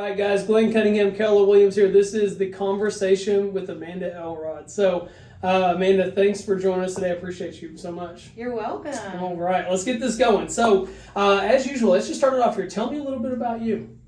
right, guys, Glenn Cunningham, Keller Williams here. This is the conversation with Amanda Elrod. So, Amanda, thanks for joining us today. I appreciate you so much. You're welcome. All right, let's get this going. So, as usual, let's just start it off here. Tell me a little bit about you.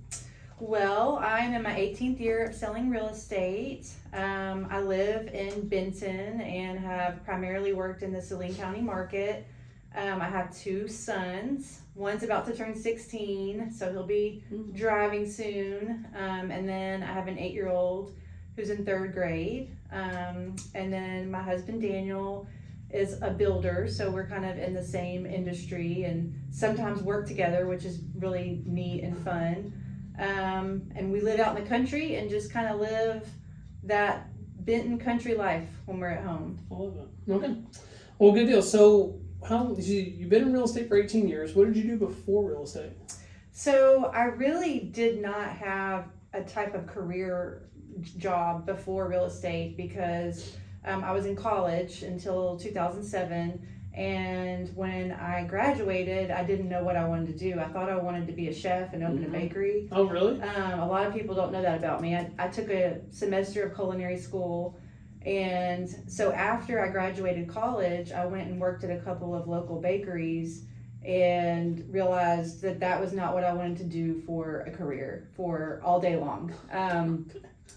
Well, I'm in my 18th year of selling real estate. I live in Benton and have primarily worked in the Saline County market. I have two sons. One's about to turn 16, so he'll be driving soon. And then I have an 8-year-old who's in 3rd grade. And then my husband Daniel is a builder, so we're kind of in the same industry and sometimes work together, which is really neat and fun. And we live out in the country and just kind of live that Benton country life when we're at home. I love it. Okay. Well, good deal. So, you've been in real estate for 18 years. What did you do before real estate? So I really did not have a type of career job before real estate because I was in college until 2007. And when I graduated, I didn't know what I wanted to do. I thought I wanted to be a chef and open a bakery. Oh, really? A lot of people don't know that about me. I took a semester of culinary school. And so after I graduated college, I went and worked at a couple of local bakeries and realized that that was not what I wanted to do for a career for all day long.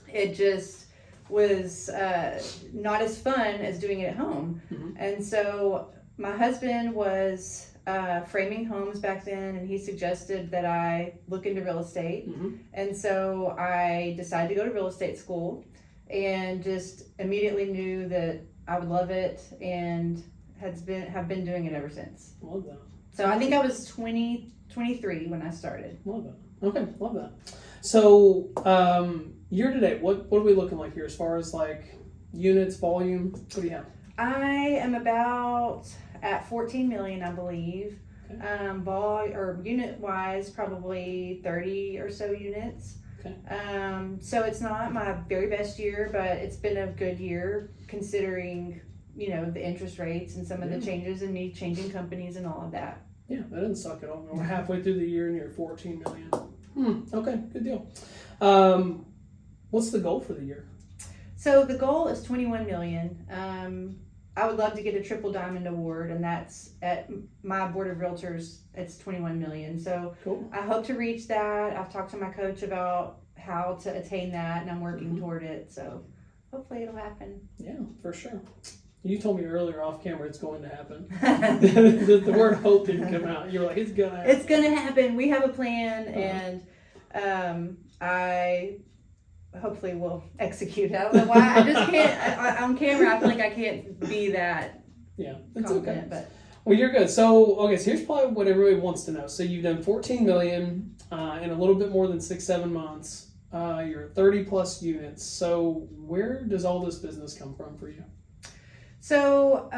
It just was not as fun as doing it at home. And so my husband was framing homes back then, and he suggested that I look into real estate. And so I decided to go to real estate school and just immediately knew that I would love it and have been doing it ever since. Love that. So I think I was 23 when I started. Love that. Okay, love that. So, year to date, what are we looking like here as far as like units, volume? What do you have? I am about at 14 million, I believe. Okay. Unit wise, probably 30 or so units. Okay. So it's not my very best year, but it's been a good year considering, the interest rates and some of the changes and me changing companies and all of that. Yeah, that doesn't suck at all. We're halfway through the year and you're 14 million. Okay, good deal. What's the goal for the year? So the goal is 21 million. I would love to get a triple diamond award, and that's at my board of realtors. It's 21 million. So cool. I hope to reach that. I've talked to my coach about how to attain that, and I'm working toward it. So hopefully it'll happen. Yeah, for sure. You told me earlier off camera it's going to happen. the word hope didn't come out. You were like, it's gonna happen. It's gonna happen. We have a plan, and I hopefully will execute it. I don't know why. I just can't. On camera, I feel like I can't be that it's confident. Okay. But well, you're good. So here's probably what everybody wants to know. So you've done 14 million in a little bit more than 6-7 months. You're 30 plus units. So where does all this business come from for you? So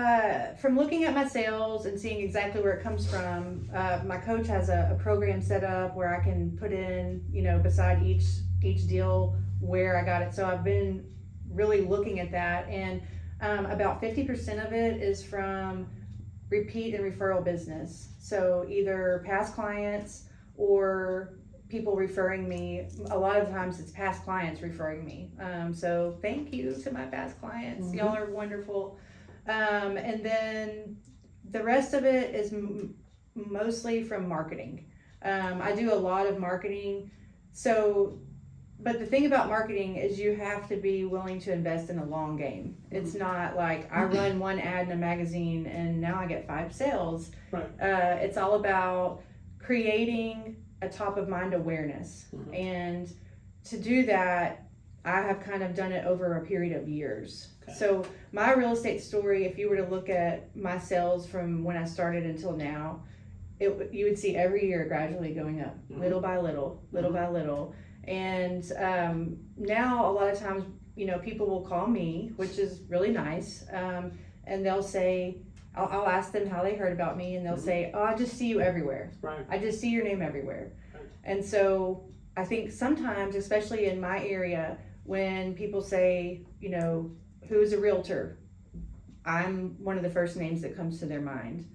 from looking at my sales and seeing exactly where it comes from, my coach has a program set up where I can put in, beside each deal where I got it. So I've been really looking at that, and about 50% of it is from repeat and referral business. So either past clients or people referring me. A lot of times it's past clients referring me. So thank you to my past clients. Y'all are wonderful. And then the rest of it is mostly from marketing. I do a lot of marketing. But the thing about marketing is you have to be willing to invest in a long game. It's not like I run one ad in a magazine and now I get 5 sales. Right. It's all about creating a top of mind awareness. And to do that, I have kind of done it over a period of years. Okay. So my real estate story, if you were to look at my sales from when I started until now, you would see every year gradually going up, little by little, by little. And now a lot of times, people will call me, which is really nice. And they'll say, I'll ask them how they heard about me, and they'll say, oh, I just see you everywhere. Right. I just see your name everywhere. Right. And so I think sometimes, especially in my area, when people say, who's a realtor, I'm one of the first names that comes to their mind.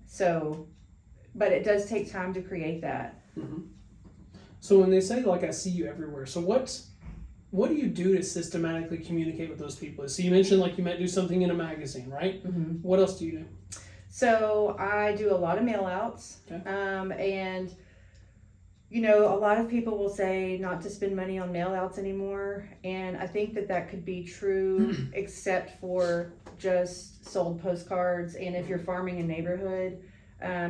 So, but it does take time to create that. So when they say, like, I see you everywhere, so what do you do to systematically communicate with those people? So you mentioned, like, you might do something in a magazine, right? Mm-hmm. What else do you do? So I do a lot of mail outs. Okay. And you know, a lot of people will say not to spend money on mail outs anymore. And I think that could be true, except for just sold postcards and if you're farming a neighborhood.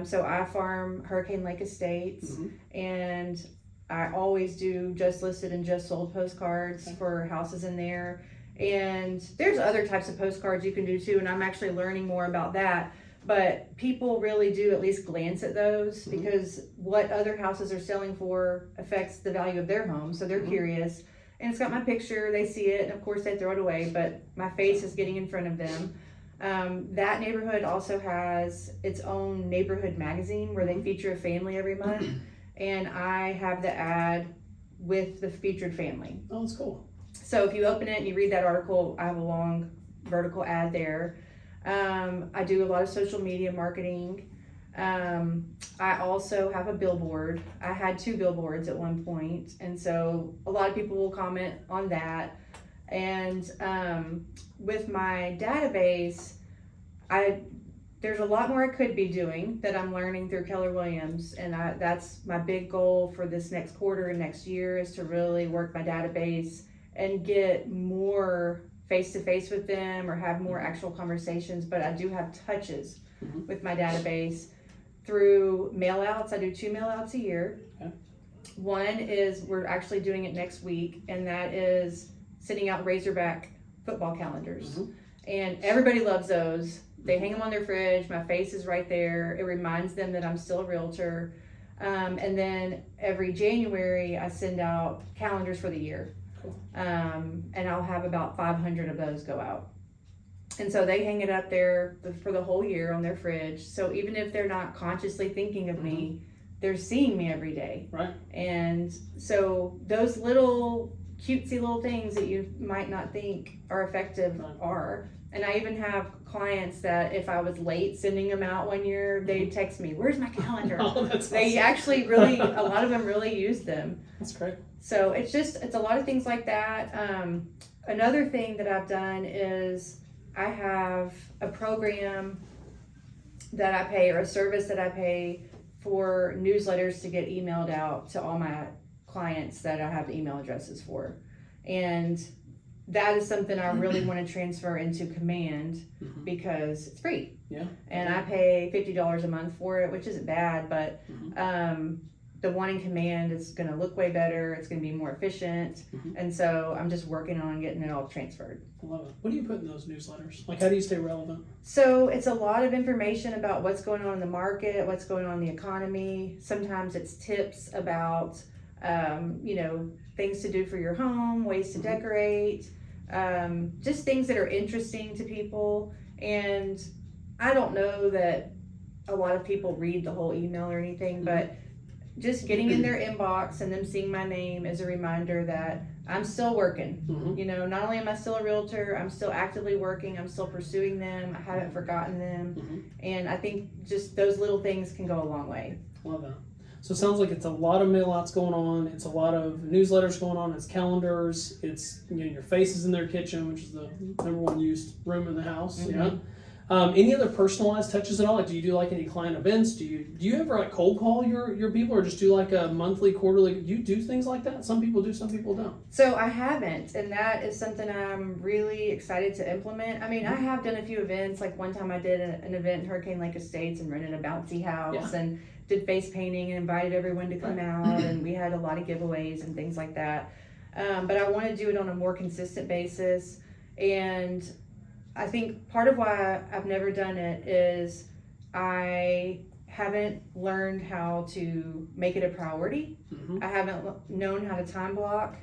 So I farm Hurricane Lake Estates, and I always do just listed and just sold postcards for houses in there. And there's other types of postcards you can do too, and I'm actually learning more about that. But people really do at least glance at those, because what other houses are selling for affects the value of their home. So they're curious. And it's got my picture, they see it, and of course they throw it away, but my face is getting in front of them. That neighborhood also has its own neighborhood magazine where they feature a family every month. And I have the ad with the featured family. Oh, that's cool. So if you open it and you read that article, I have a long vertical ad there. I do a lot of social media marketing. I also have a billboard. I had 2 billboards at one point, and so a lot of people will comment on that. And with my database, there's a lot more I could be doing that I'm learning through Keller Williams, and that's my big goal for this next quarter and next year, is to really work my database and get more face-to-face with them or have more actual conversations. But I do have touches with my database through mail outs. I do 2 mail outs a year. Okay. One is, we're actually doing it next week, and that is sending out Razorback football calendars. And everybody loves those. They hang them on their fridge. My face is right there. It reminds them that I'm still a realtor. And then every January I send out calendars for the year. And I'll have about 500 of those go out. And so they hang it up there for the whole year on their fridge. So even if they're not consciously thinking of me, they're seeing me every day. Right. And so those little cutesy little things that you might not think are effective are. And I even have clients that if I was late sending them out one year, they text me, "Where's my calendar?" Oh, that's They awesome. actually really, a lot of them really use them. That's great. So it's a lot of things like that. Another thing that I've done is I have a program that I pay, or a service that I pay for newsletters to get emailed out to all my clients that I have email addresses for. And that is something I really want to transfer into Command because it's free. Yeah. And I pay $50 a month for it, which isn't bad, but the one in Command is going to look way better. It's going to be more efficient. And so I'm just working on getting it all transferred. I love it. What do you put in those newsletters? Like, how do you stay relevant? So it's a lot of information about what's going on in the market, what's going on in the economy. Sometimes it's tips about, things to do for your home, ways to decorate, just things that are interesting to people. And I don't know that a lot of people read the whole email or anything, but just getting in their inbox and them seeing my name is a reminder that I'm still working. Not only am I still a realtor, I'm still actively working, I'm still pursuing them, I haven't forgotten them. And I think just those little things can go a long way. Love that. So it sounds like it's a lot of mail outs going on, it's a lot of newsletters going on, it's calendars, it's your face is in their kitchen, which is the number one used room in the house. Any other personalized touches at all? Like, do you do like any client events? Do you ever like cold call your people, or just do like a monthly, quarterly? Do you do things like that? Some people do, some people don't. So I haven't, and that is something I'm really excited to implement. I mean, I have done a few events. Like one time I did an event in Hurricane Lake Estates and rented a bouncy house and did face painting and invited everyone to come out, and we had a lot of giveaways and things like that. But I want to do it on a more consistent basis, and I think part of why I've never done it is I haven't learned how to make it a priority. I haven't known how to time block.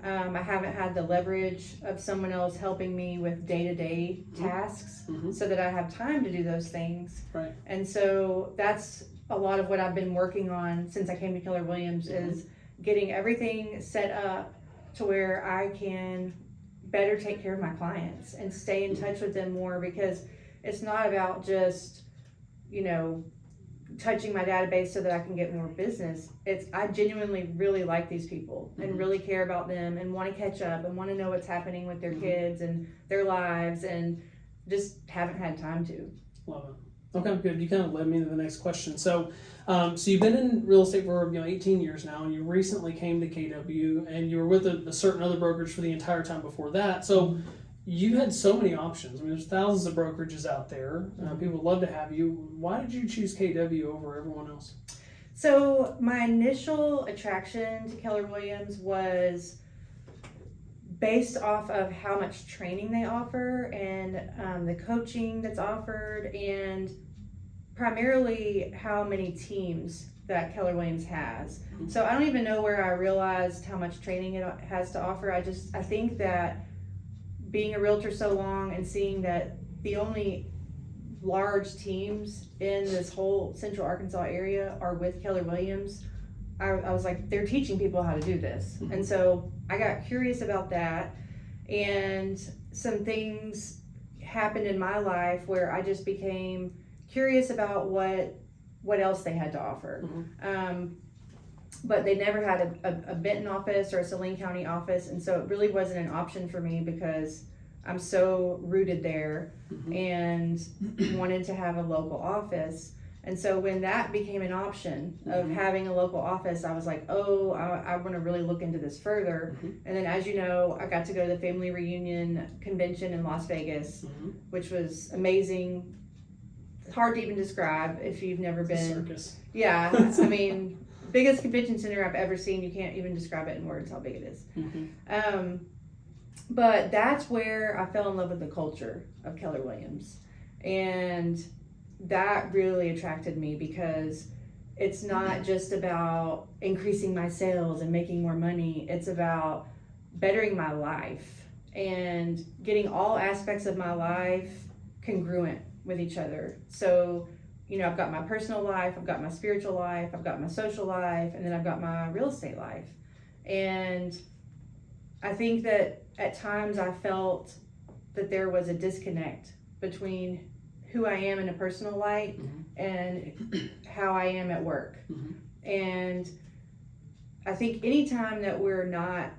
I haven't had the leverage of someone else helping me with day-to-day tasks so that I have time to do those things. Right. And so that's a lot of what I've been working on since I came to Keller Williams is getting everything set up to where I can better take care of my clients and stay in touch with them more, because it's not about just, touching my database so that I can get more business. I genuinely really like these people and really care about them and want to catch up and want to know what's happening with their kids and their lives, and just haven't had time to. Love it. Okay, good. You kind of led me to the next question. So, so you've been in real estate for 18 years now, and you recently came to KW, and you were with a certain other brokerage for the entire time before that. So you had so many options. I mean, there's thousands of brokerages out there. People would love to have you. Why did you choose KW over everyone else? So my initial attraction to Keller Williams was based off of how much training they offer and the coaching that's offered, and primarily how many teams that Keller Williams has. So I don't even know where I realized how much training it has to offer. I think that being a realtor so long and seeing that the only large teams in this whole central Arkansas area are with Keller Williams, I was like, they're teaching people how to do this. And so I got curious about that, and some things happened in my life where I just became curious about what else they had to offer. But they never had a Benton office or a Saline County office, and so it really wasn't an option for me because I'm so rooted there and wanted to have a local office. And so when that became an option of having a local office, I was like, oh, I want to really look into this further. And then, as you know, I got to go to the family reunion convention in Las Vegas, which was amazing. It's hard to even describe if you've never been. Circus. Yeah, I mean, biggest convention center I've ever seen. You can't even describe it in words how big it is. But that's where I fell in love with the culture of Keller Williams. And that really attracted me because it's not just about increasing my sales and making more money. It's about bettering my life and getting all aspects of my life congruent with each other. So, I've got my personal life, I've got my spiritual life, I've got my social life, and then I've got my real estate life. And I think that at times I felt that there was a disconnect between who I am in a personal light and how I am at work. And I think anytime that we're not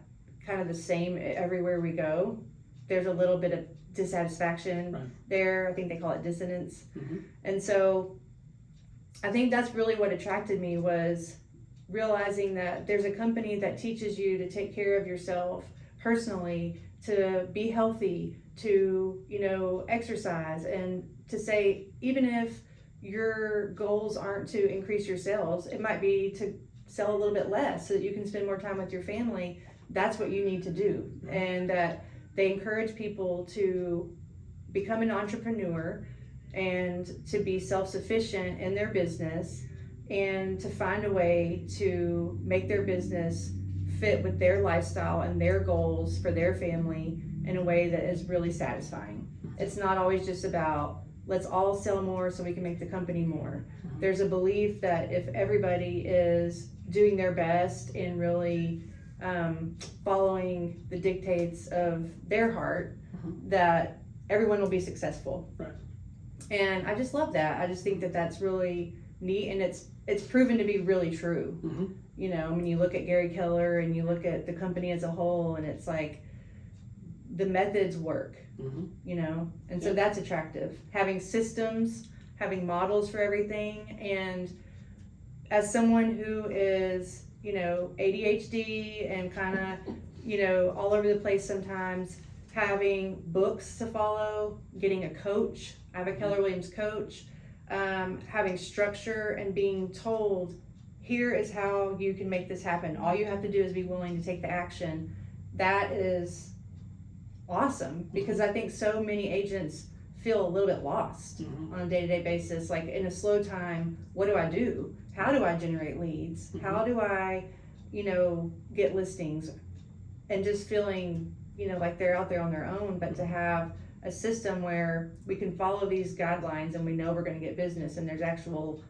kind of the same everywhere we go, there's a little bit of dissatisfaction there. I think they call it dissonance. And so I think that's really what attracted me, was realizing that there's a company that teaches you to take care of yourself personally, to be healthy, to, exercise, and to say, even if your goals aren't to increase your sales, it might be to sell a little bit less so that you can spend more time with your family. That's what you need to do. And that they encourage people to become an entrepreneur and to be self-sufficient in their business and to find a way to make their business fit with their lifestyle and their goals for their family in a way that is really satisfying. It's not always just about, let's all sell more so we can make the company more. There's a belief that if everybody is doing their best and really following the dictates of their heart, that everyone will be successful. And I just love that. I just think that that's really neat, and it's proven to be really true. You look at Gary Keller and you look at the company as a whole, and it's like the methods work. And so that's attractive. Having systems, having models for everything, and as someone who is, ADHD and kind of, all over the place sometimes, having books to follow, getting a coach. I have a Keller Williams coach. Having structure and being told, here is how you can make this happen. All you have to do is be willing to take the action. That is awesome, because I think so many agents feel a little bit lost on a day-to-day basis. Like, in a slow time, what do I do? How do I generate leads? How do I, get listings? And just feeling, like they're out there on their own, but to have a system where we can follow these guidelines and we know we're going to get business, and there's actual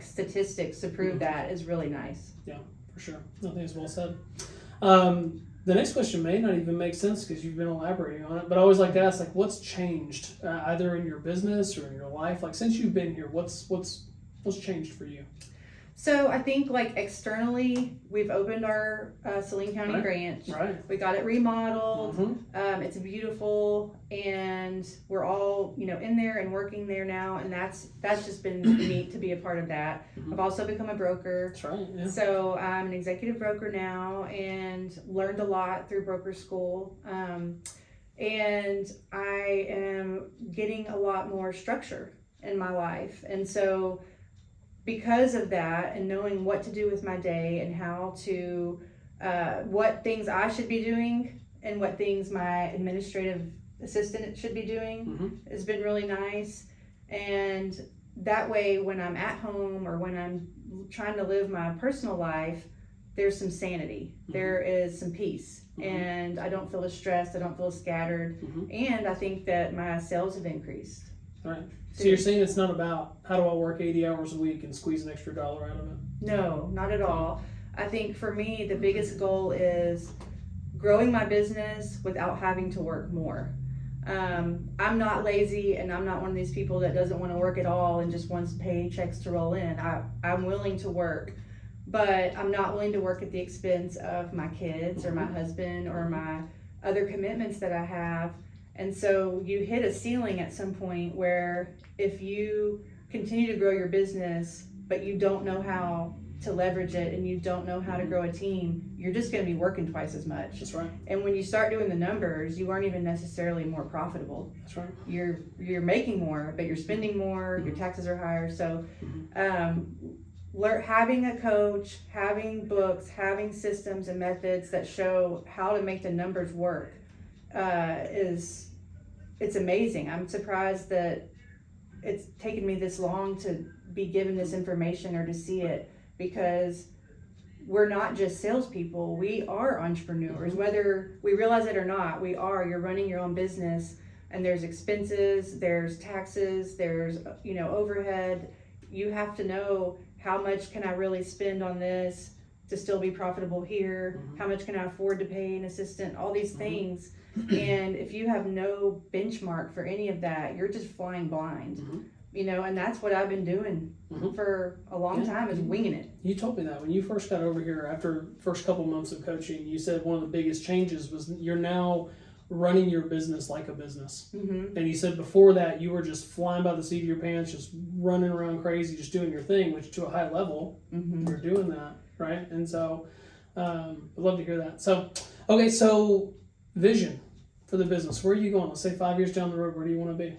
statistics to prove that, is really nice. Yeah, for sure. I think it's well said. The next question may not even make sense because you've been elaborating on it, but I always like to ask, what's changed either in your business or in your life? Since you've been here, what's What's changed for you? So I think like externally, we've opened our Saline County branch. Right. We got it remodeled. Mm-hmm. It's beautiful, and we're all in there and working there now, and that's just been neat to be a part of that. Mm-hmm. I've also become a broker. That's right. Yeah. So I'm an executive broker now, and learned a lot through broker school. And I am getting a lot more structure in my life, and so because of that, and knowing what to do with my day and how to what things I should be doing and what things my administrative assistant should be doing has been really nice. And that way, when I'm at home or when I'm trying to live my personal life, there's some sanity, there is some peace, and I don't feel as stressed, I don't feel as scattered, and I think that my sales have increased. Right. So you're saying it's not about how do I work 80 hours a week and squeeze an extra dollar out of it? No, not at all. I think for me, the biggest goal is growing my business without having to work more. I'm not lazy, and I'm not one of these people that doesn't want to work at all and just wants paychecks to roll in. I'm willing to work, but I'm not willing to work at the expense of my kids or my husband or my other commitments that I have. And so you hit a ceiling at some point where if you continue to grow your business, but you don't know how to leverage it and you don't know how to grow a team, you're just going to be working twice as much. That's right. And when you start doing the numbers, you aren't even necessarily more profitable. That's right. You're making more, but you're spending more, your taxes are higher. So having a coach, having books, having systems and methods that show how to make the numbers work it's amazing. I'm surprised that it's taken me this long to be given this information or to see it, because we're not just salespeople, we are entrepreneurs. Whether we realize it or not, we are. You're running your own business, and there's expenses, there's taxes, there's overhead. You have to know, how much can I really spend on this to still be profitable here? How much can I afford to pay an assistant? All these things. And if you have no benchmark for any of that, you're just flying blind. And that's what I've been doing for a long time, is winging it. You told me that when you first got over here after first couple months of coaching, you said one of the biggest changes was you're now running your business like a business. And you said before that you were just flying by the seat of your pants, just running around crazy, just doing your thing, which to a high level, you're doing that, right? And so I'd love to hear that. So, okay, so vision for the business. Where are you going? Let's say 5 years down the road, where do you want to be?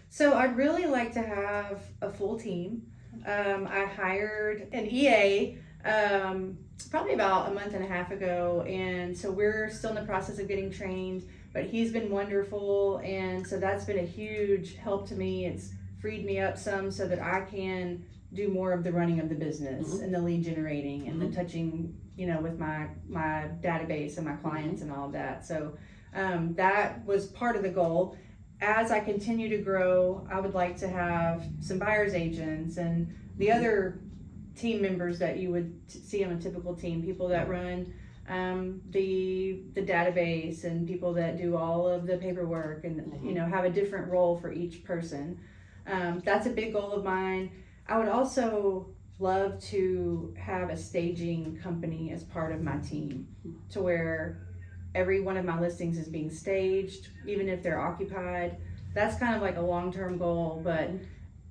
So I'd really like to have a full team. I hired an EA probably about a month and a half ago, and so we're still in the process of getting trained, but he's been wonderful, and so that's been a huge help to me. It's freed me up some so that I can do more of the running of the business and the lead generating and the touching, with my database and my clients and all of that. So that was part of the goal. As I continue to grow, I would like to have some buyer's agents and the other team members that you would see on a typical team, people that run the database and people that do all of the paperwork and have a different role for each person. That's a big goal of mine. I would also love to have a staging company as part of my team, to where every one of my listings is being staged, even if they're occupied. That's kind of like a long-term goal, but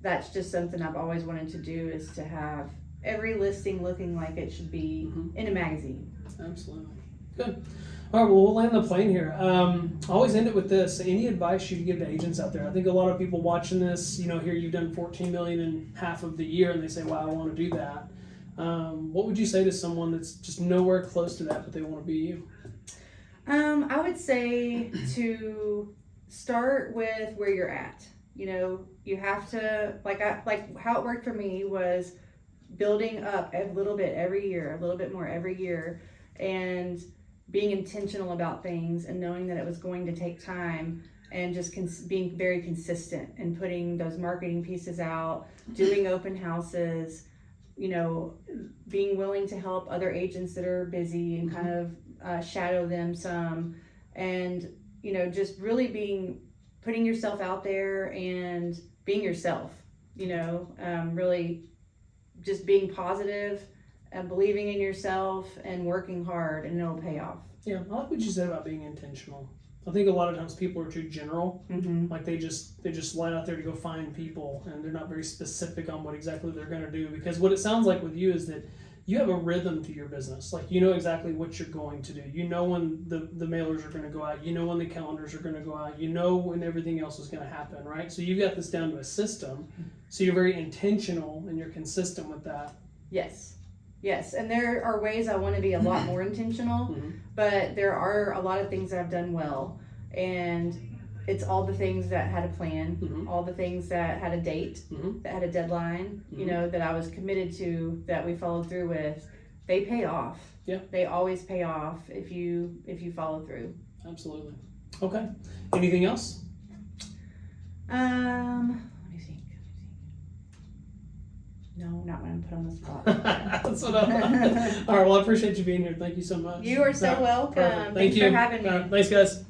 that's just something I've always wanted to do, is to have every listing looking like it should be in a magazine. Absolutely. Good. All right, well, we'll land the plane here. I always end it with this. Any advice you give to agents out there? I think a lot of people watching this, here you've done $14 million in half of the year, and they say, wow, I want to do that. What would you say to someone that's just nowhere close to that, but they want to be you? I would say to start with where you're at. You have to, like how it worked for me was building up a little bit every year, a little bit more every year, and being intentional about things and knowing that it was going to take time, and just being very consistent and putting those marketing pieces out, doing open houses, being willing to help other agents that are busy and kind of shadow them some, and just really putting yourself out there and being yourself, really just being positive and believing in yourself and working hard, and it'll pay off. Yeah, I like what you said about being intentional. I think a lot of times people are too general. Mm-hmm. Like they just line out there to go find people, and they're not very specific on what exactly they're going to do. Because what it sounds like with you is that you have a rhythm to your business. Like you know exactly what you're going to do. You know when the mailers are going to go out. You know when the calendars are going to go out. You know when everything else is going to happen, right? So you've got this down to a system. So you're very intentional and you're consistent with that. Yes, and there are ways I want to be a lot more intentional, but there are a lot of things that I've done well, and it's all the things that had a plan, all the things that had a date, that had a deadline, you know, that I was committed to, that we followed through with. They pay off. Yeah. They always pay off if you follow through. Absolutely. Okay. Anything else? Let me think. No, not when I'm put on the spot. That's what I'm. All right. Well, I appreciate you being here. Thank you so much. You are so welcome. Perfect. Thank Thanks you for having me. Thanks, guys.